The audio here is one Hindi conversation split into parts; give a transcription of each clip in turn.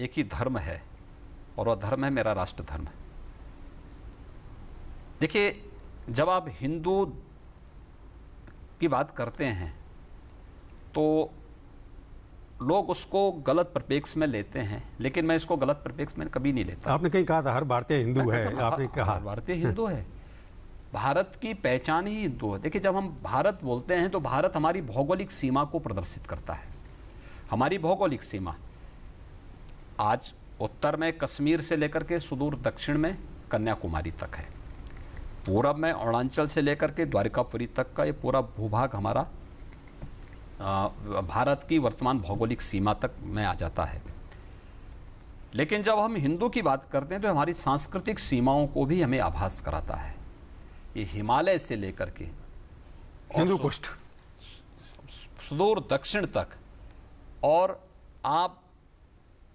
एक ही धर्म है और वह धर्म है मेरा राष्ट्र धर्म। देखिए, जब आप हिंदू की बात करते हैं तो लोग उसको गलत परिप्रेक्ष्य में लेते हैं, लेकिन मैं इसको गलत परिप्रेक्ष्य में कभी नहीं लेता। आपने कहीं कहा था हर भारतीय हिंदू है, आपने कहा हर भारतीय हिंदू है। भारत की पहचान ही हिंदू है। देखिए, जब हम भारत बोलते हैं तो भारत हमारी भौगोलिक सीमा को प्रदर्शित करता है। हमारी भौगोलिक सीमा आज उत्तर में कश्मीर से लेकर के सुदूर दक्षिण में कन्याकुमारी तक है, पूरब में अरुणाचल से लेकर के द्वारिकापुरी तक का ये पूरा भूभाग हमारा भारत की वर्तमान भौगोलिक सीमा तक में आ जाता है। लेकिन जब हम हिंदू की बात करते हैं तो हमारी सांस्कृतिक सीमाओं को भी हमें आभास कराता है। ये हिमालय से लेकर के हिंदू कुष्ठ सुदूर दक्षिण तक, और आप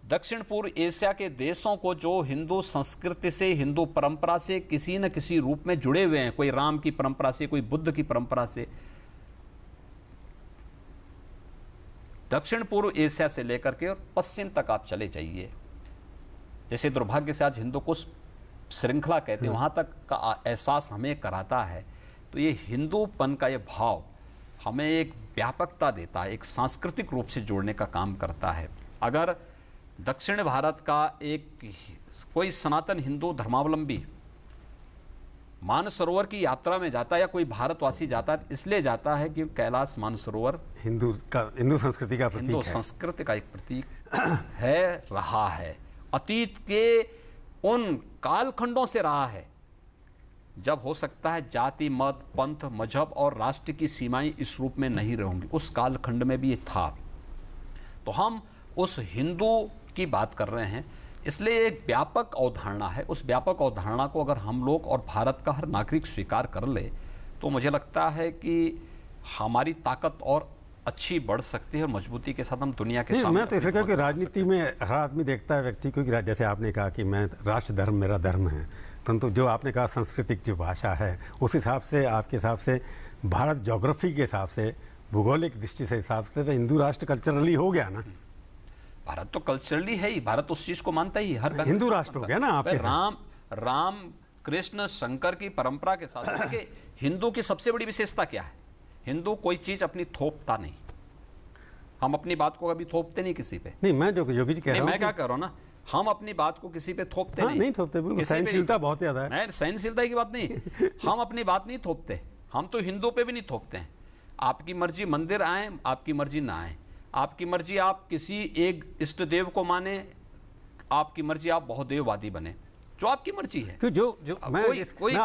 दक्षिण पूर्व एशिया के देशों को जो हिंदू संस्कृति से, हिंदू परंपरा से किसी न किसी रूप में जुड़े हुए हैं, कोई राम की परंपरा से, कोई बुद्ध की परंपरा से, दक्षिण पूर्व एशिया से लेकर के और पश्चिम तक आप चले जाइए, जैसे दुर्भाग्य से आज हिंदू कुश श्रृंखला कहते हैं, वहां तक का एहसास हमें कराता है। तो ये हिंदूपन का ये भाव हमें एक व्यापकता देता है, एक सांस्कृतिक रूप से जोड़ने का काम करता है। अगर दक्षिण भारत का एक कोई सनातन हिंदू धर्मावलंबी मानसरोवर की यात्रा में जाता है या कोई भारतवासी जाता है, इसलिए जाता है कि कैलाश मानसरोवर हिंदू संस्कृति का प्रतीक है। हिंदू संस्कृति का एक प्रतीक है, रहा है, अतीत के उन कालखंडों से रहा है जब हो सकता है जाति, मत, पंथ, मजहब और राष्ट्र की सीमाएं इस रूप में नहीं रहेंगी। उस कालखंड में भी ये था। तो हम उस हिंदू की बात कर रहे हैं, इसलिए एक व्यापक अवधारणा है। उस व्यापक अवधारणा को अगर हम लोग और भारत का हर नागरिक स्वीकार कर ले तो मुझे लगता है कि हमारी ताकत और अच्छी बढ़ सकती है और मजबूती के साथ हम दुनिया के सामने। मैं तो इसलिए कहूँ कि राजनीति में हर आदमी देखता है व्यक्ति को कि जैसे आपने कहा कि मैं राष्ट्र धर्म मेरा धर्म है, परंतु जो आपने कहा सांस्कृतिक जो भाषा है उस हिसाब से, आपके हिसाब से भारत ज्योग्राफी के हिसाब से, भूगोलिक दृष्टि से हिसाब से तो हिंदू राष्ट्र कल्चरली हो गया ना। भारत तो कल्चरली है ही, भारत उस चीज को मानता ही, हर हिंदू राष्ट्र हो गया ना आपके। राम कृष्ण शंकर की परंपरा के साथ देखिए, हिंदू की सबसे बड़ी विशेषता क्या है? हिंदू कोई चीज अपनी थोपता नहीं। हम अपनी बात को कभी थोपते नहीं किसी पे। नहीं, मैं जो योगी जी कह रहा हूं, मैं क्या कह रहा हूं ना, हम अपनी बात को किसी पे थोपते नहीं। नहीं थोपते, बिल्कुल सहनशीलता बहुत ज्यादा है। मैं सहनशीलता की बात नहीं, हम अपनी बात नहीं थोपते। हम तो हिंदू पे भी नहीं थोपते हैं। आपकी मर्जी मंदिर आए, आपकी मर्जी ना आए, आपकी मर्जी आप किसी एक इष्ट देव को माने, आपकी मर्जी आप बहुदेववादी बने, जो आपकी मर्जी है। जो मैं कोई